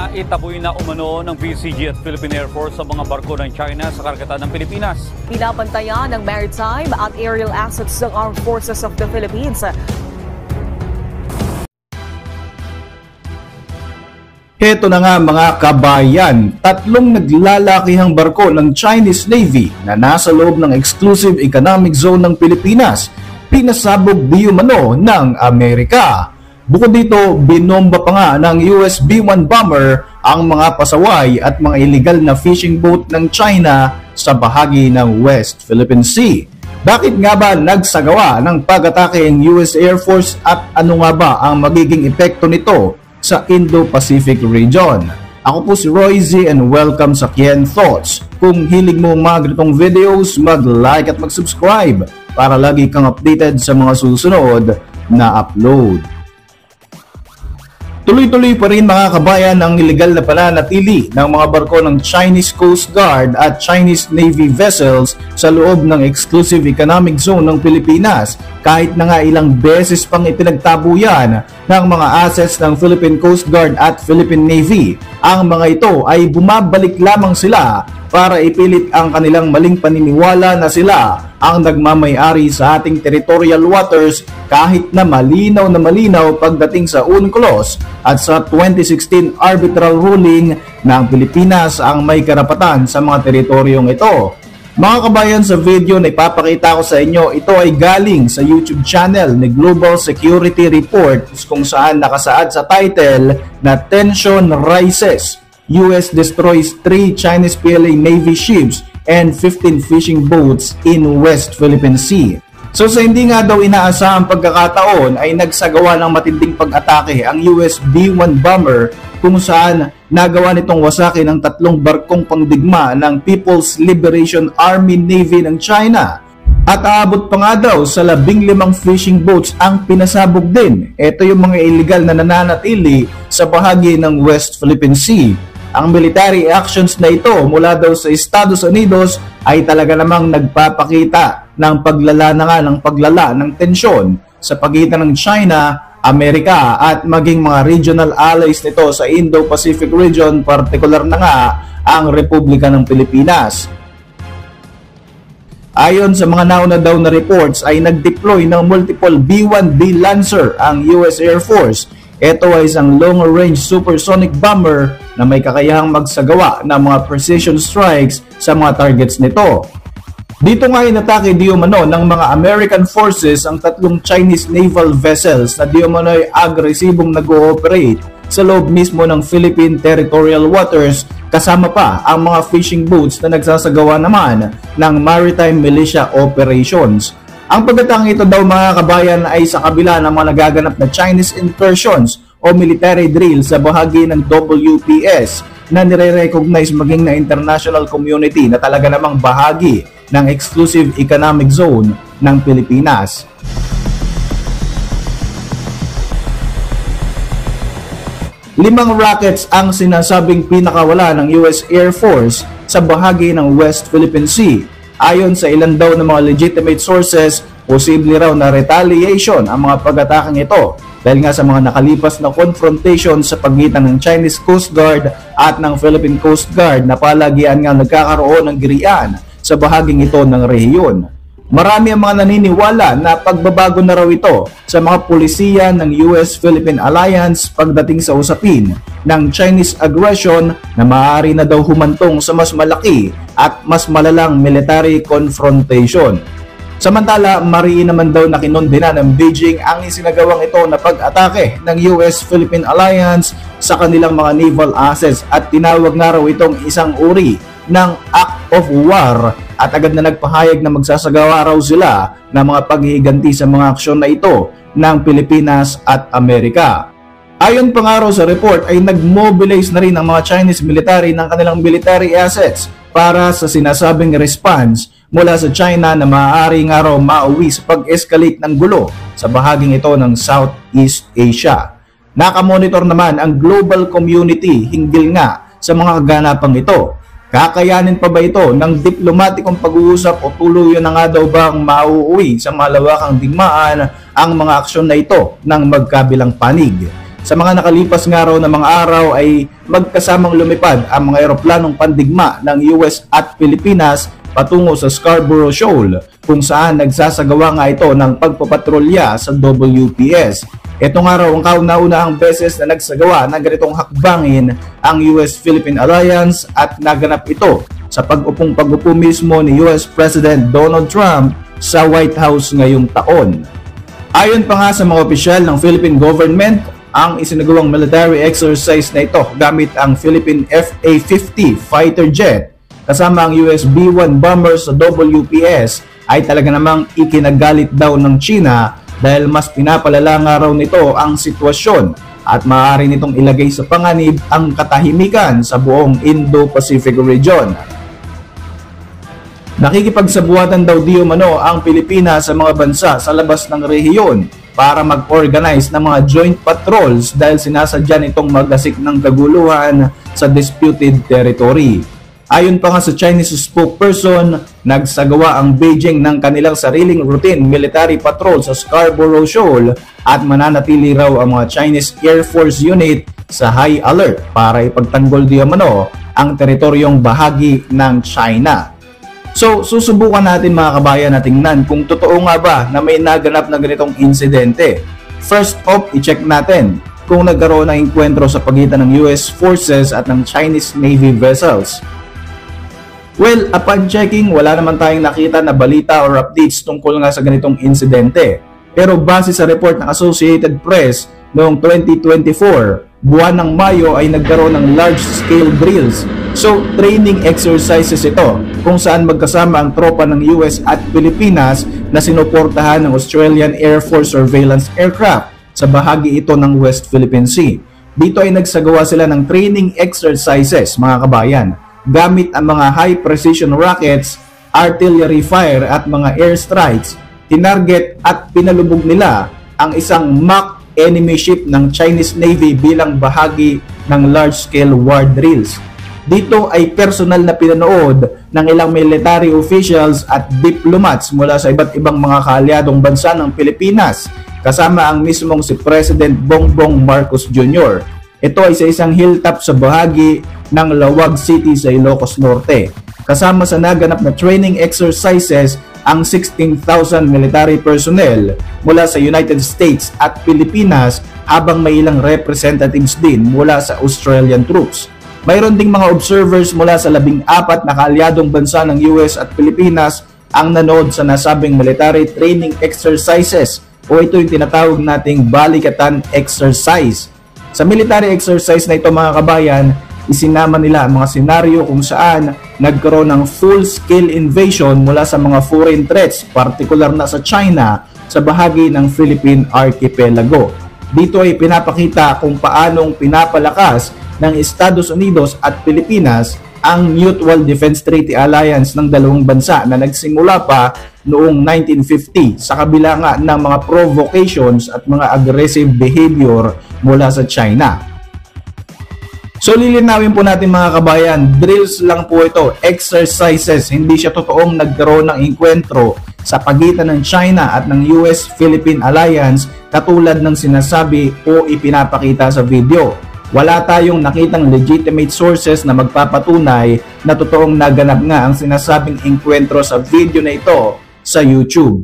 Naitaboy na umano ng PCG at Philippine Air Force sa mga barko ng China sa karagatan ng Pilipinas. Pinapantayan ng maritime at aerial assets ng Armed Forces of the Philippines. Heto na nga mga kabayan, tatlong naglalakihang barko ng Chinese Navy na nasa loob ng exclusive economic zone ng Pilipinas, pinasabog di umano ng Amerika. Bukod dito, binomba pa nga ng US B-1 bomber ang mga pasaway at mga illegal na fishing boat ng China sa bahagi ng West Philippine Sea. Bakit nga ba nagsagawa ng pag-atake ang US Air Force at ano nga ba ang magiging epekto nito sa Indo-Pacific region? Ako po si Roy Z and welcome sa Kien Thoughts. Kung hilig mo mga ganitong videos, mag-like at mag-subscribe para lagi kang updated sa mga susunod na upload. Tuloy-tuloy pa rin mga kabayan ang illegal na pananatili ng mga barko ng Chinese Coast Guard at Chinese Navy vessels sa loob ng exclusive economic zone ng Pilipinas, kahit na nga ilang beses pang ipinagtabo yan ng mga assets ng Philippine Coast Guard at Philippine Navy. Ang mga ito ay bumabalik lamang sila para ipilit ang kanilang maling paniniwala na sila ang nagmamay-ari sa ating territorial waters kahit na malinaw pagdating sa UNCLOS at sa 2016 arbitral ruling na ang Pilipinas ang may karapatan sa mga teritoryong ito. Mga kabayan, sa video na ipapakita ko sa inyo, ito ay galing sa YouTube channel ni Global Security Report kung saan nakasaad sa title na Tension Rises, US destroys 3 Chinese PLA Navy ships and 15 fishing boats in West Philippine Sea. So sa hindi nga daw inaasahang pagkakataon ay nagsagawa ng matinding pag-atake ang US B-1 bomber kung saan nagawa nitong wasakin ang 3 barkong pangdigma ng People's Liberation Army Navy ng China. At aabot pa nga daw sa 15 fishing boats ang pinasabog din. Ito yung mga illegal na nananatili sa bahagi ng West Philippine Sea. Ang military actions na ito mula daw sa Estados Unidos ay talaga namang nagpapakita ng paglala ng tensyon sa pagitan ng China, Amerika at maging mga regional allies nito sa Indo-Pacific region, partikular na nga ang Republika ng Pilipinas. Ayon sa mga nauna daw na reports ay nag-deploy ng multiple B-1B Lancer ang US Air Force. Ito ay isang long-range supersonic bomber na may kakayahang magsagawa ng mga precision strikes sa mga targets nito. Dito nga inatake di umano ng mga American forces ang 3 Chinese naval vessels na di umano ay agresibong nag-ooperate sa loob mismo ng Philippine territorial waters, kasama pa ang mga fishing boats na nagsasagawa naman ng maritime militia operations. Ang pagkatang ito daw mga kabayan ay sa kabila ng mga nagaganap na Chinese incursions o military drill sa bahagi ng WPS na nire-recognize maging na international community na talaga namang bahagi ng exclusive economic zone ng Pilipinas. Limang rockets ang sinasabing pinakawala ng US Air Force sa bahagi ng West Philippine Sea. Ayon sa ilan daw ng mga legitimate sources, posible raw na retaliation ang mga pag-atake ito dahil nga sa mga nakalipas na confrontation sa pagitan ng Chinese Coast Guard at ng Philippine Coast Guard na palagian nga nagkakaroon ng girian sa bahaging ito ng rehiyon. Marami ang mga naniniwala na pagbabago na raw ito sa mga pulisiya ng US-Philippine Alliance pagdating sa usapin ng Chinese aggression na maaari na daw humantong sa mas malaki at mas malalang military confrontation. Samantala, mariin naman daw na kinondena ng Beijing ang isinagawang ito na pag-atake ng US-Philippine Alliance sa kanilang mga naval assets at tinawag nga raw itong isang uri ng act of war at agad na nagpahayag na magsasagawa raw sila ng mga paghihiganti sa mga aksyon na ito ng Pilipinas at Amerika. Ayon pa nga raw sa report ay nag-mobilize na rin ang mga Chinese military ng kanilang military assets para sa sinasabing response mula sa China na maaari nga raw mauwi sa pag-escalate ng gulo sa bahaging ito ng Southeast Asia. Nakamonitor naman ang global community hinggil nga sa mga kaganapang ito. Kakayanin pa ba ito ng diplomatikong pag-uusap o tuluyan na nga daw bang mauuwi sa malawakang digmaan ang mga aksyon na ito ng magkabilang panig? Sa mga nakalipas nga raw na mga araw ay magkasamang lumipad ang mga eroplanong pandigma ng US at Pilipinas patungo sa Scarborough Shoal, kung saan nagsasagawa nga ito ng pagpapatrolya sa WPS. Ito nga raw ang kauna-unahang beses na nagsagawa ng ganitong hakbangin ang US-Philippine Alliance, at naganap ito sa pag-upo mismo ni US President Donald Trump sa White House ngayong taon. Ayon pa nga sa mga opisyal ng Philippine government, ang isinagawang military exercise na ito gamit ang Philippine FA-50 fighter jet kasama ang US B-1 bombers sa WPS ay talaga namang ikinagalit daw ng China dahil mas pinapalala nga raw nito ang sitwasyon at maaari nitong ilagay sa panganib ang katahimikan sa buong Indo-Pacific region. Nakikipagsabuatan daw di umano ang Pilipinas sa mga bansa sa labas ng rehiyon para mag-organize ng mga joint patrols dahil sinasadya nitong magasik ng kaguluhan sa disputed territory. Ayon pa nga sa Chinese spokesperson, nagsagawa ang Beijing ng kanilang sariling routine military patrol sa Scarborough Shoal at mananatili raw ang mga Chinese Air Force unit sa high alert para ipagtanggol di umano ang teritoryong bahagi ng China. So, susubukan natin mga kabayan na tingnan kung totoo nga ba na may naganap na ganitong insidente. First off, i-check natin kung nagkaroon ng enkwentro sa pagitan ng US forces at ng Chinese Navy vessels. Well, upon checking, wala naman tayong nakita na balita or updates tungkol nga sa ganitong insidente. Pero base sa report ng Associated Press noong 2024, buwan ng Mayo ay nagkaroon ng large-scale drills. So, training exercises ito kung saan magkasama ang tropa ng US at Pilipinas na sinuportahan ng Australian Air Force surveillance aircraft sa bahagi ito ng West Philippine Sea. Dito ay nagsagawa sila ng training exercises mga kabayan gamit ang mga high-precision rockets, artillery fire at mga airstrikes. Tinarget at pinalubog nila ang isang mock enemy ship ng Chinese Navy bilang bahagi ng large-scale war drills. Dito ay personal na pinanood ng ilang military officials at diplomats mula sa iba't ibang mga kaalyadong bansa ng Pilipinas, kasama ang mismong si President Bongbong Marcos Jr. Ito ay sa isang hilltop sa bahagi ng Lawag City sa Ilocos Norte. Kasama sa naganap na training exercises ang 16,000 military personnel mula sa United States at Pilipinas, habang may ilang representatives din mula sa Australian troops. Mayroon ding mga observers mula sa 14 na kaalyadong bansa ng US at Pilipinas ang nanood sa nasabing military training exercises, o ito yung tinatawag nating balikatan exercise. Sa military exercise na ito mga kabayan, isinama nila ang mga senaryo kung saan nagkaroon ng full-scale invasion mula sa mga foreign threats, partikular na sa China, sa bahagi ng Philippine Archipelago. Dito ay pinapakita kung paanong pinapalakas ng Estados Unidos at Pilipinas ang Mutual Defense Treaty Alliance ng dalawang bansa na nagsimula pa noong 1950 sa kabila nga ng mga provocations at mga aggressive behavior mula sa China. So lilinawin po natin mga kabayan, drills lang po ito, exercises, hindi siya totoong nagkaroon ng enkwentro sa pagitan ng China at ng US-Philippine Alliance katulad ng sinasabi o ipinapakita sa video. Wala tayong nakitang legitimate sources na magpapatunay na totoong naganap nga ang sinasabing enkwentro sa video na ito sa YouTube.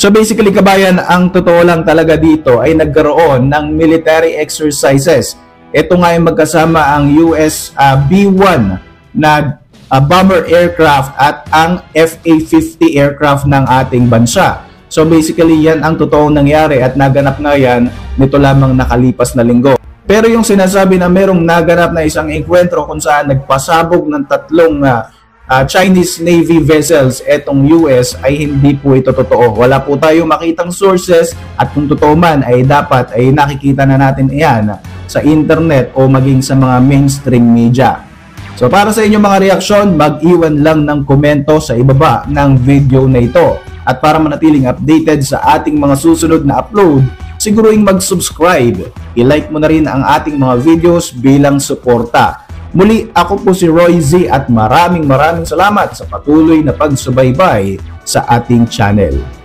So basically kabayan, ang totoo lang talaga dito ay nagkaroon ng military exercises. Ito nga ay magkasama ang US B-1 na bomber aircraft at ang FA-50 aircraft ng ating bansa. So basically yan ang totoong nangyari at naganap nga yan nito lamang nakalipas na linggo. Pero yung sinasabi na merong naganap na isang enkwentro kung saan nagpasabog ng tatlong Chinese Navy vessels etong US ay hindi po ito totoo. Wala po tayong makitang sources at kung totoo man ay dapat ay nakikita na natin iyan sa internet o maging sa mga mainstream media. So para sa inyong mga reaksyon, mag-iwan lang ng komento sa ibaba ng video na ito. At para manatiling updated sa ating mga susunod na upload, siguruing mag-subscribe. I-like mo na rin ang ating mga videos bilang suporta. Muli, ako po si Roy Z at maraming salamat sa patuloy na pagsubaybay sa ating channel.